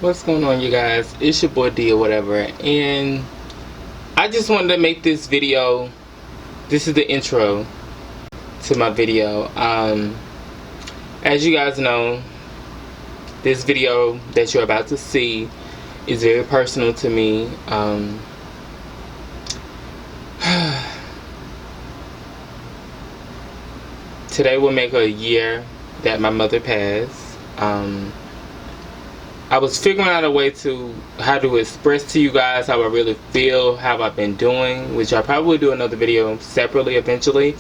What's going on, you guys? It's your boy D or whatever, and I just wanted to make this video. This is the intro to my video. As you guys know, this video that you're about to see is very personal to me. Today will make a year that my mother passed. I was figuring out a way to how to express to you guys how I really feel, how I've been doing, which I'll probably do another video separately eventually.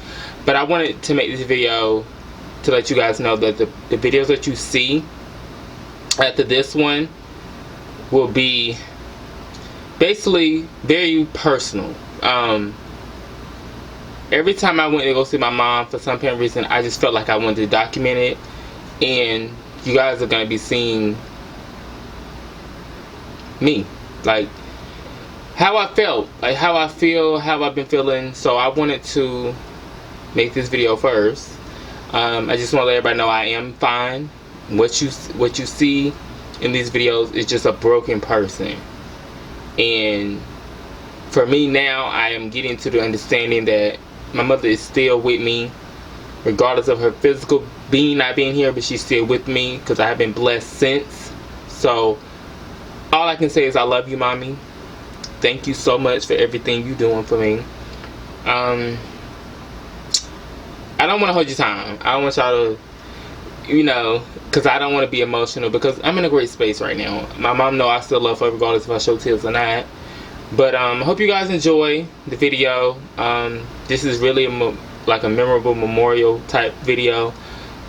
But I wanted to make this video to let you guys know that the videos that you see after this one will be basically very personal. Every time I went to go see my mom, for some apparent reason, I just felt like I wanted to document it, and you guys are going to be seeing me, like how I felt, like how I feel, how I've been feeling. So I wanted to make this video first. I just want to let everybody know I am fine. What you see in these videos is just a broken person, and for me now, I am getting to the understanding that my mother is still with me, regardless of her physical being not being here, but she's still with me because I have been blessed since. So all I can say is I love you, mommy. Thank you so much for everything you're doing for me. I don't want to hold your time. I don't want y'all to, because I don't want to be emotional, because I'm in a great space right now. My mom knows I still love her regardless if I show tears or not. But I hope you guys enjoy the video. This is really like a memorable memorial type video.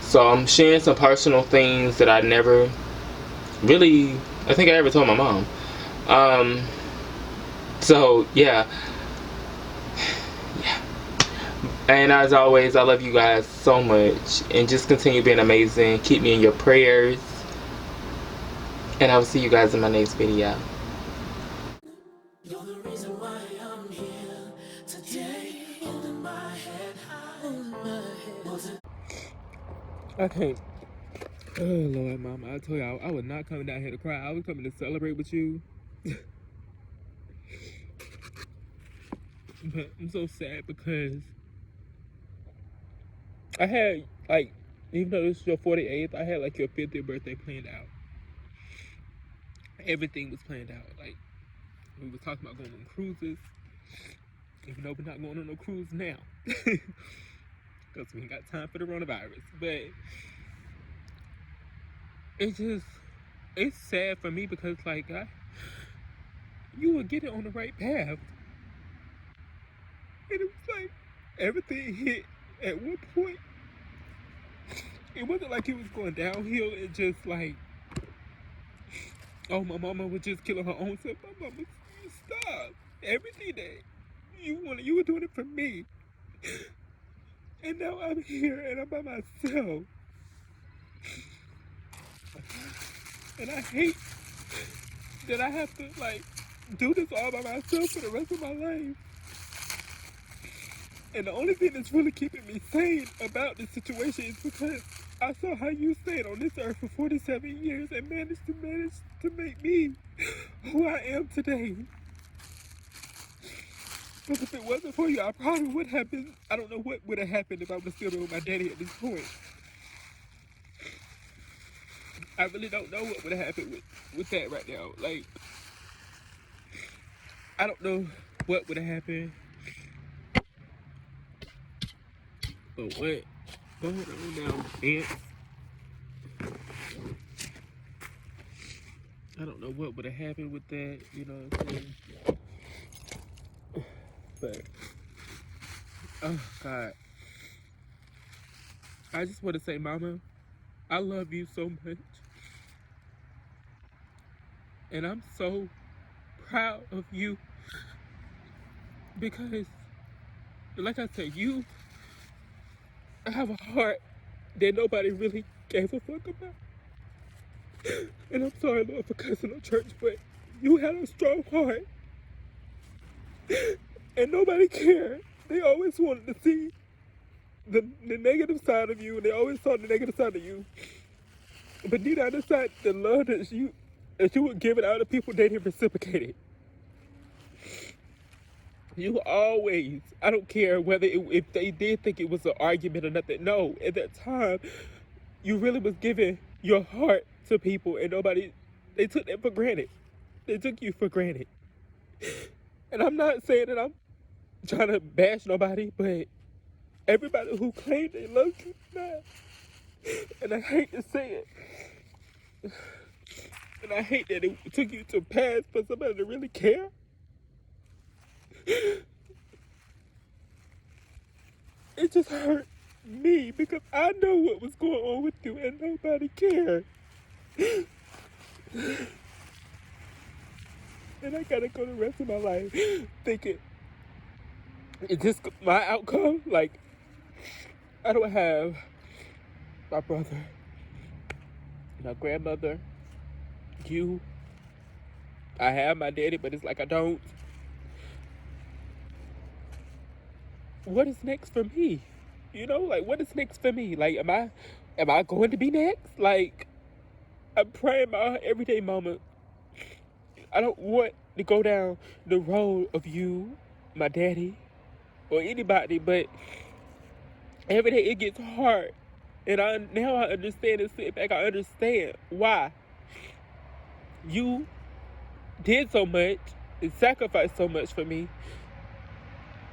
So I'm sharing some personal things that I never really, I think I ever told my mom. So yeah. And as always, I love you guys so much, and just continue being amazing. Keep me in your prayers, and I will see you guys in my next video. You're the reason why I'm here today. Holding my head high. I can't. Oh Lord, Mama, I told you I was not coming down here to cry. I was coming to celebrate with you. But I'm so sad because I had, like, even though this is your 48th, I had like your 50th birthday planned out. Everything was planned out. Like, we was talking about going on cruises, even though we're not going on no cruise now, because we ain't got time for the coronavirus. But it's sad for me because, like, you were getting on the right path, and it was like everything hit at one point. It wasn't like it was going downhill. It just like, oh, my mama was just killing her own self. My mama, stop. Everything that you were doing it for me. And now I'm here and I'm by myself. And I hate that I have to, like, do this all by myself for the rest of my life. And the only thing that's really keeping me sane about this situation is because I saw how you stayed on this earth for 47 years and managed to make me who I am today. But if it wasn't for you, I probably would have been, I don't know what would have happened if I was still with my daddy at this point. I really don't know what would have happened with that right now. Like, I don't know what would have happened. But what? Go ahead on now, ants. I don't know what would have happened with that, you know what I'm saying? But, oh God. I just want to say, Mama, I love you so much. And I'm so proud of you. Because, like I said, you have a heart that nobody really gave a fuck about. And I'm sorry, Lord, for cussing on church, but you had a strong heart. And nobody cared. They always wanted to see the negative side of you, and they always saw the negative side of you. But deep down inside, the love that that you would give it out to people they didn't reciprocate it. You always, I don't care whether if they did think it was an argument or nothing. No, at that time, you really was giving your heart to people, and nobody, they took that for granted. They took you for granted. And I'm not saying that I'm trying to bash nobody, but everybody who claimed they loved you, not. And I hate to say it. And I hate that it took you to pass for somebody to really care. It just hurt me because I know what was going on with you and nobody cared. And I gotta go the rest of my life thinking, is this my outcome? Like, I don't have my brother, my grandmother, you. I have my daddy, but it's like I don't. What is next for me? You know, like, what is next for me? Like, am I going to be next? Like, I'm praying my everyday moment. I don't want to go down the road of you, my daddy, or anybody, but every day it gets hard. And now I understand and sit back, I understand why you did so much and sacrificed so much for me.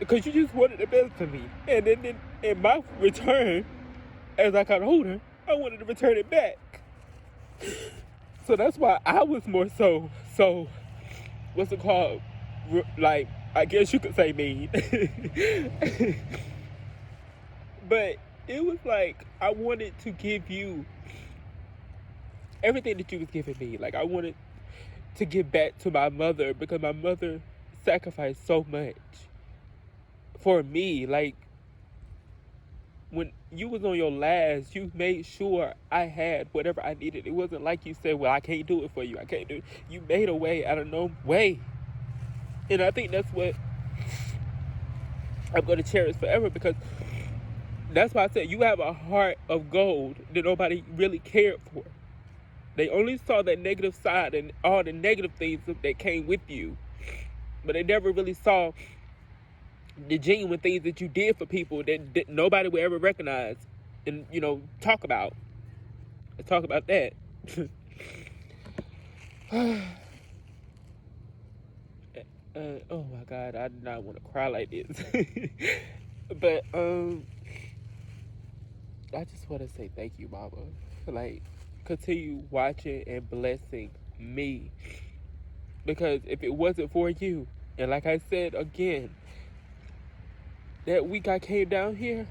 Because you just wanted the best for me. And then in my return, as I got older, I wanted to return it back. So that's why I was more so, what's it called? Like, I guess you could say mean. But it was like, I wanted to give you everything that you was giving me. Like, I wanted to give back to my mother because my mother sacrificed so much for me. Like, when you was on your last, you made sure I had whatever I needed. It wasn't like you said, well, I can't do it for you. I can't do it. You made a way out of no way. And I think that's what I'm going to cherish forever, because that's why I said you have a heart of gold that nobody really cared for. They only saw that negative side and all the negative things that came with you. But they never really saw the genuine things that you did for people that nobody would ever recognize and, you know, talk about. Let's talk about that. Oh my God, I do not want to cry like this. But I just want to say thank you, Mama. Like, continue watching and blessing me. Because if it wasn't for you, and like I said again, that week I came down here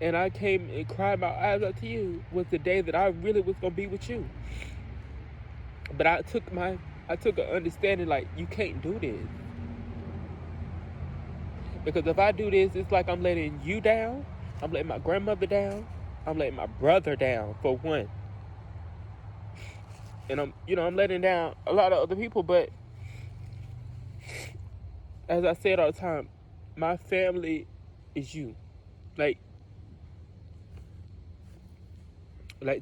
and I came and cried my eyes out to you was the day that I really was going to be with you. But I took an understanding, like, you can't do this. Because if I do this, it's like I'm letting you down. I'm letting my grandmother down. I'm letting my brother down, for one. And I'm letting down a lot of other people. But as I said all the time, my family is you. Like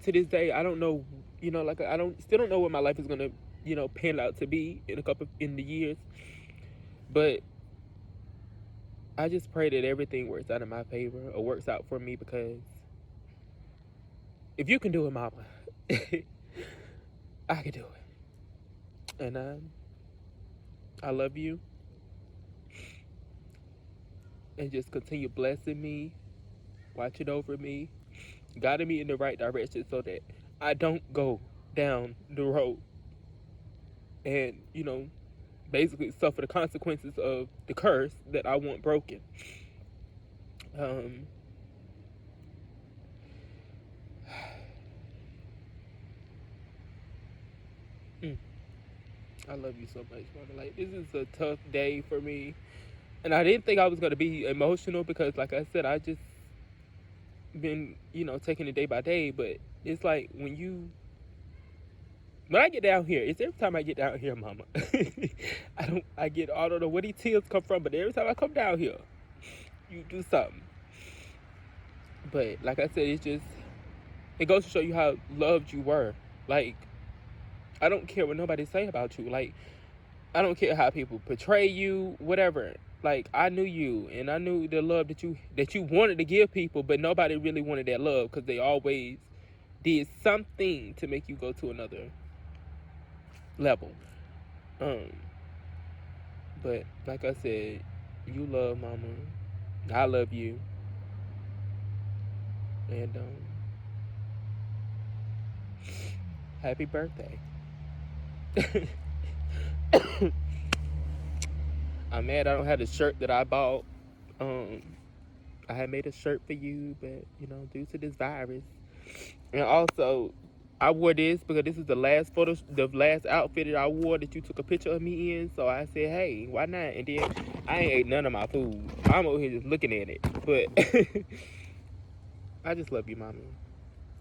to this day, I don't know, like still don't know what my life is gonna, pan out to be in the years. But I just pray that everything works out in my favor or works out for me, because if you can do it, Mama, I can do it. And I love you. And just continue blessing me, watching over me, guiding me in the right direction so that I don't go down the road and, basically suffer the consequences of the curse that I want broken. I love you so much, Mama. Like, this is a tough day for me. And I didn't think I was going to be emotional because, like I said, I just been, taking it day by day. But it's like when I get down here, it's every time I get down here, Mama. I don't know where these tears come from, but every time I come down here, you do something. But like I said, it's just It goes to show you how loved you were. Like, I don't care what nobody say about you. Like, I don't care how people portray you, whatever. Like, I knew you, and I knew the love that you wanted to give people, but nobody really wanted that love because they always did something to make you go to another level. But like I said, you love mama. I love you. And happy birthday. I'm mad I don't have the shirt that I bought. I had made a shirt for you, but due to this virus. And also, I wore this because this is the last outfit that I wore that you took a picture of me in. So I said, hey, why not? And then I ain't ate none of my food. I'm over here just looking at it. But I just love you, mommy.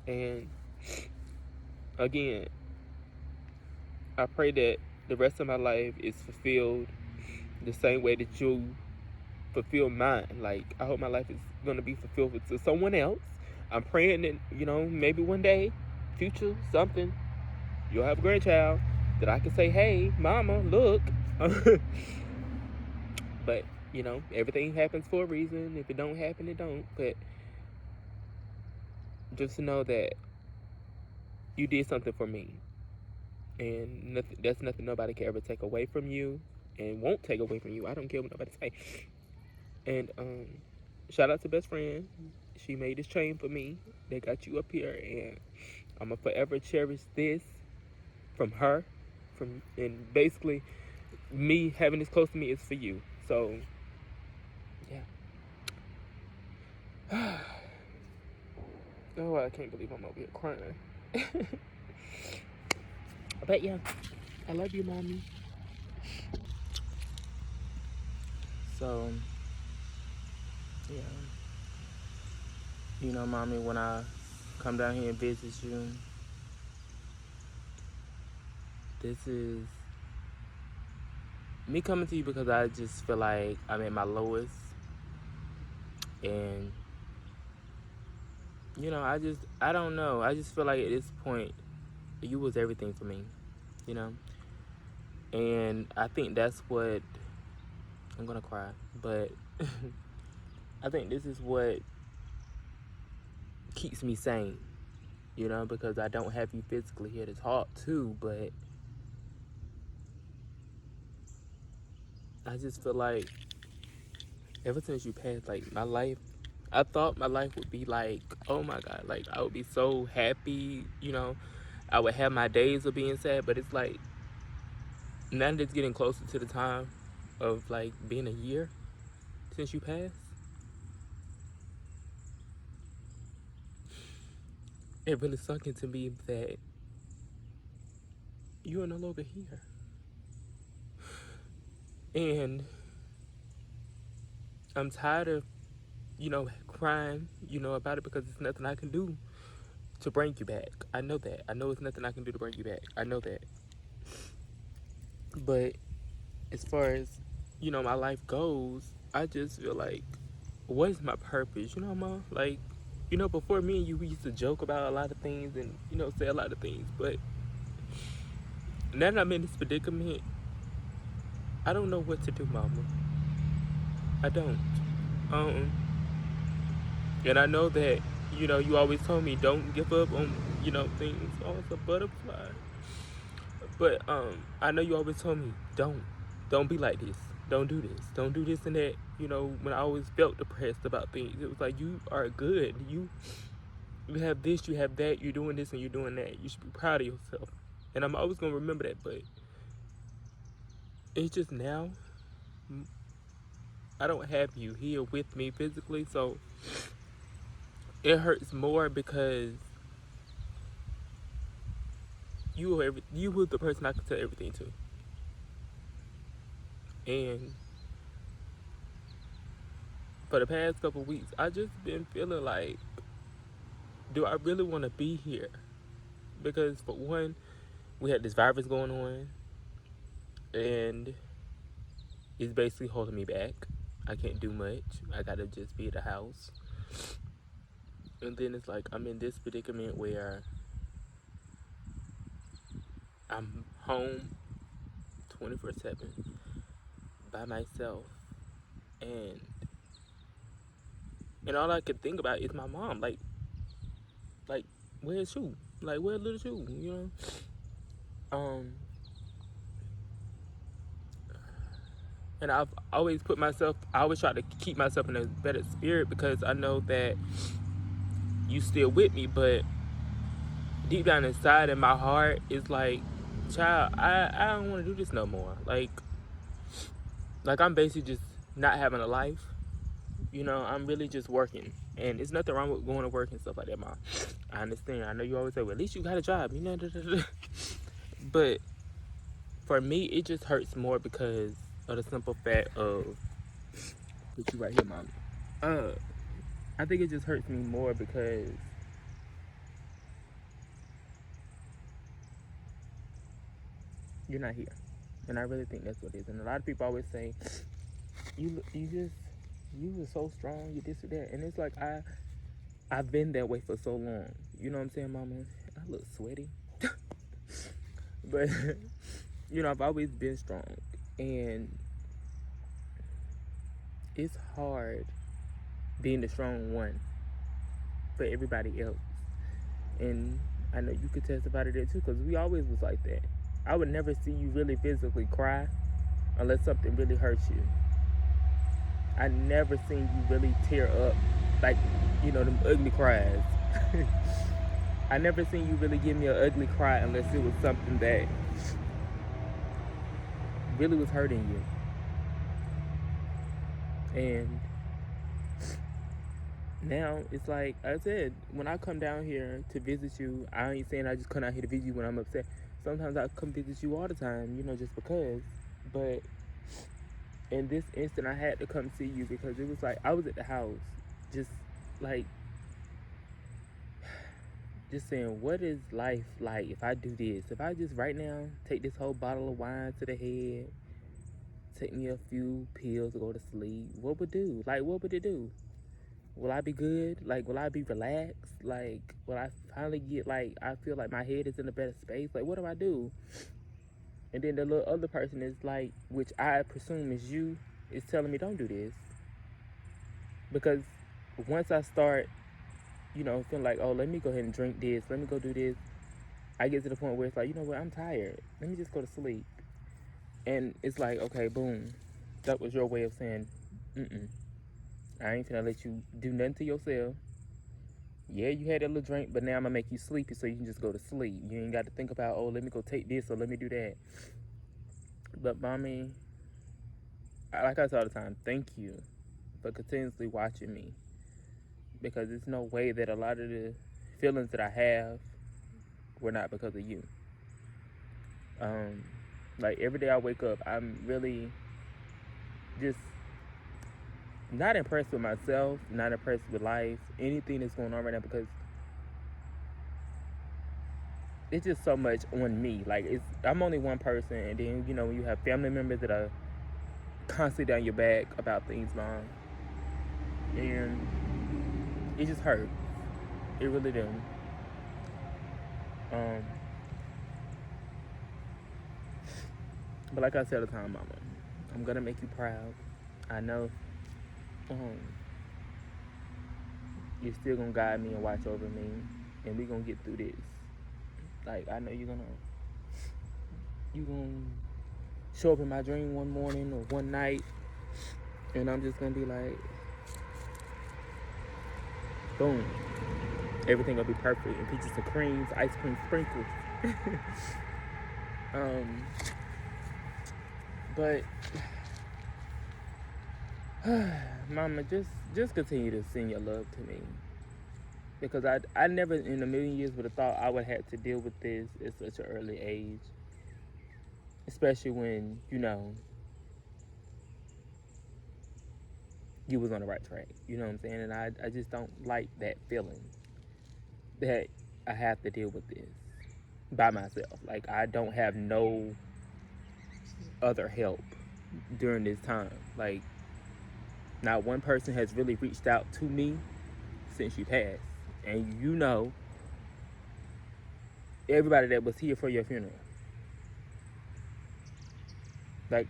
And again, I pray that the rest of my life is fulfilled the same way that you fulfill mine. Like, I hope my life is going to be fulfilled to someone else. I'm praying that, maybe one day, future, something, you'll have a grandchild that I can say, hey, mama, look. But, everything happens for a reason. If it don't happen, it don't. But just to know that you did something for me. And that's nothing nobody can ever take away from you and won't take away from you. I don't care what nobody say. And shout out to best friend. She made this chain for me. They got you up here, and I'm gonna forever cherish this from her. And basically, me having this close to me is for you. So, yeah. Oh, I can't believe I'm over here crying. But yeah, I love you, mommy. So, yeah. Mommy, when I come down here and visit you, this is me coming to you because I just feel like I'm at my lowest. And, I don't know. I just feel like at this point, you was everything for me, And I think that's what, I'm gonna cry, but I think this is what keeps me sane, because I don't have you physically here to talk to, but I just feel like ever since you passed, like, my life, I thought my life would be like, oh my God, like, I would be so happy, I would have my days of being sad, but it's like, now that it's getting closer to the time of, like, being a year since you passed, it really sunk into me that you are no longer here. And I'm tired of, crying, about it because there's nothing I can do to bring you back. I know that. I know it's nothing I can do to bring you back. I know that. But as far as, my life goes, I just feel like, what is my purpose? Ma? Like, before me and you, we used to joke about a lot of things and, say a lot of things. But now that I'm in this predicament, I don't know what to do, mama. I don't. And I know that, you always told me don't give up on, things. Oh, it's a butterfly. But I know you always told me don't be like this. Don't do this. Don't do this and that. When I always felt depressed about things, it was like, you are good. You have this, you have that, you're doing this and you're doing that. You should be proud of yourself. And I'm always gonna remember that, but it's just now I don't have you here with me physically, so it hurts more because you were the person I could tell everything to. And for the past couple of weeks, I just been feeling like, do I really want to be here? Because for one, we had this virus going on, and it's basically holding me back. I can't do much. I gotta just be at the house. And then it's like I'm in this predicament where I'm home 24/7 by myself, and all I can think about is my mom. Like where's Shu? Like where's little Shu? You know. And I've always I always try to keep myself in a better spirit, because I know that you still with me, but deep down inside in my heart is like, child, I don't want to do this no more. Like I'm basically just not having a life. You know, I'm really just working. And it's nothing wrong with going to work and stuff like that, Mom. I understand. I know you always say, well, at least you got a job, you know. But for me, it just hurts more because of the simple fact of, put you right here, Mom. I think it just hurts me more because you're not here. And I really think that's what it is. And a lot of people always say, you were so strong, you this or that. And it's like, I've been that way for so long. You know what I'm saying, Mama? I look sweaty. But, you know, I've always been strong. And it's hard being the strong one for everybody else. And I know you could testify to that too, because we always was like that. I would never see you really physically cry unless something really hurts you. I never seen you really tear up, like, you know, them ugly cries. I never seen you really give me an ugly cry unless it was something that really was hurting you. And now it's like I said, when I come down here to visit you, I ain't saying I just come out here to visit you when I'm upset. Sometimes I come visit you all the time, you know, just because. But in this instant, I had to come see you because it was like I was at the house, just like, just saying, what is life like if I do this? If I just right now take this whole bottle of wine to the head, take me a few pills to go to sleep, what would do? Like, what would it do? Will I be good? Like, will I be relaxed? Like, will I finally get, like, I feel like my head is in a better space? Like, what do I do? And then the little other person is like, which I presume is you, is telling me, don't do this. Because once I start, you know, feeling like, oh, let me go ahead and drink this, let me go do this, I get to the point where it's like, you know what, I'm tired. Let me just go to sleep. And it's like, okay, boom. That was your way of saying, I ain't finna let you do nothing to yourself. Yeah, you had that little drink, but now I'm gonna make you sleepy so you can just go to sleep. You ain't got to think about, oh, let me go take this or let me do that. But Mommy, like I say all the time, thank you for continuously watching me. Because there's no way that a lot of the feelings that I have were not because of you. Like every day I wake up, I'm really just not impressed with myself, not impressed with life, anything that's going on right now, because it's just so much on me. Like, I'm only one person, and then, you know, when you have family members that are constantly down your back about things, Mom, and it just hurts. It really do. But like I said all the time, Mama, I'm gonna make you proud. I know you're still gonna guide me and watch over me, and we gonna get through this. Like, I know you're gonna show up in my dream one morning or one night, and I'm just gonna be like, boom, everything will be perfect, and peaches and creams, ice cream sprinkles. But Mama, just continue to send your love to me, because I never in a million years would have thought I would have to deal with this at such an early age, especially when, you know, you was on the right track. You know what I'm saying? And I just don't like that feeling that I have to deal with this by myself. Like, I don't have no other help during this time. Like, not one person has really reached out to me since you passed. And you know everybody that was here for your funeral. Like,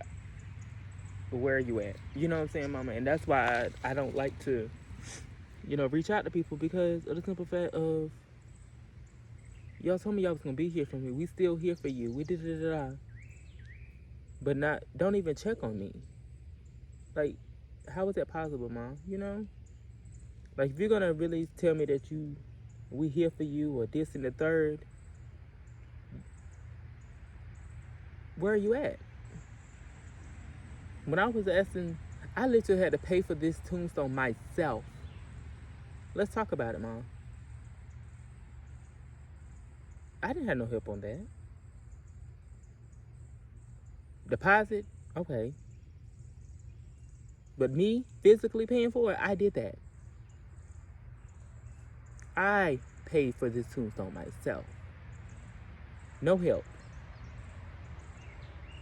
where are you at? You know what I'm saying, mama? And that's why I don't like to, reach out to people, because of the simple fact of, y'all told me y'all was going to be here for me. We still here for you. We did it. But don't even check on me. Like, how is that possible, Mom? Like, if you're going to really tell me that we here for you, or this and the third, where are you at? When I was asking, I literally had to pay for this tombstone myself. Let's talk about it, Mom. I didn't have no help on that. Deposit, okay. But me physically paying for it, I did that. I paid for this tombstone myself. No help.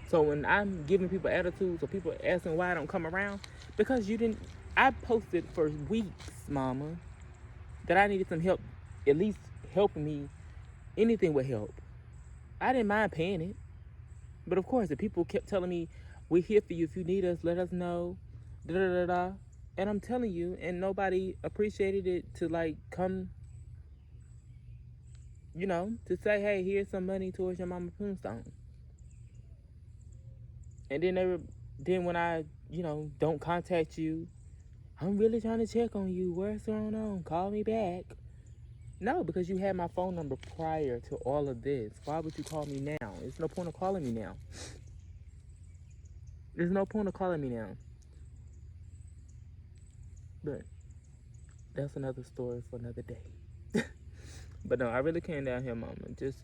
So when I'm giving people attitudes, or people asking why I don't come around, because I posted for weeks, Mama, that I needed some help, at least helping me. Anything would help. I didn't mind paying it. But of course, the people kept telling me, we're here for you. If you need us, let us know. Da da da da. And I'm telling you, and nobody appreciated it to like come, to say, hey, here's some money towards your mama tombstone. And then when I, don't contact you, I'm really trying to check on you. What's going on? Call me back. No, because you had my phone number prior to all of this. Why would you call me now? There's no point of calling me now. There's no point of calling me now. But that's another story for another day. But no, I really came down here, Mama, just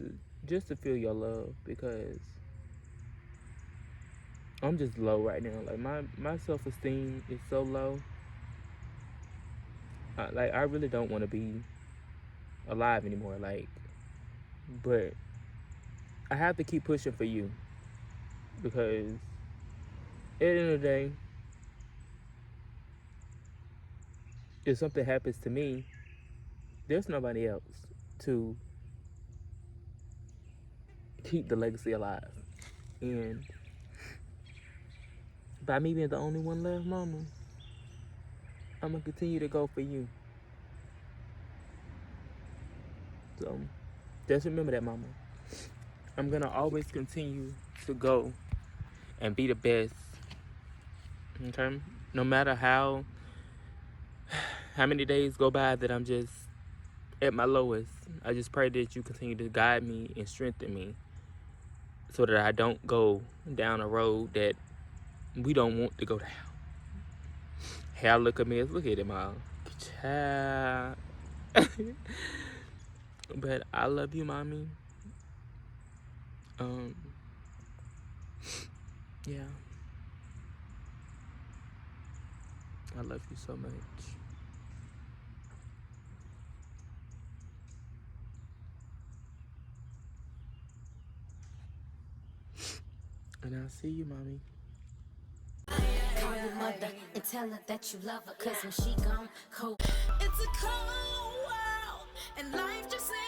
to feel your love, because I'm just low right now. Like, my self-esteem is so low. I really don't want to be alive anymore. Like, but I have to keep pushing for you, because at the end of the day, if something happens to me, there's nobody else to keep the legacy alive. And by me being the only one left, Mama, I'm going to continue to go for you. So just remember that, Mama. I'm going to always continue to go and be the best. Okay? No matter how many days go by that I'm just at my lowest, I just pray that you continue to guide me and strengthen me, so that I don't go down a road that we don't want to go down. Hey, I look at me, look at it, Mom. Child. But I love you, Mommy. Yeah. I love you so much. And I'll see you, Mommy. Call your mother and tell her that you love her, 'cause when she gone cold, it's a cold world, and life just ain't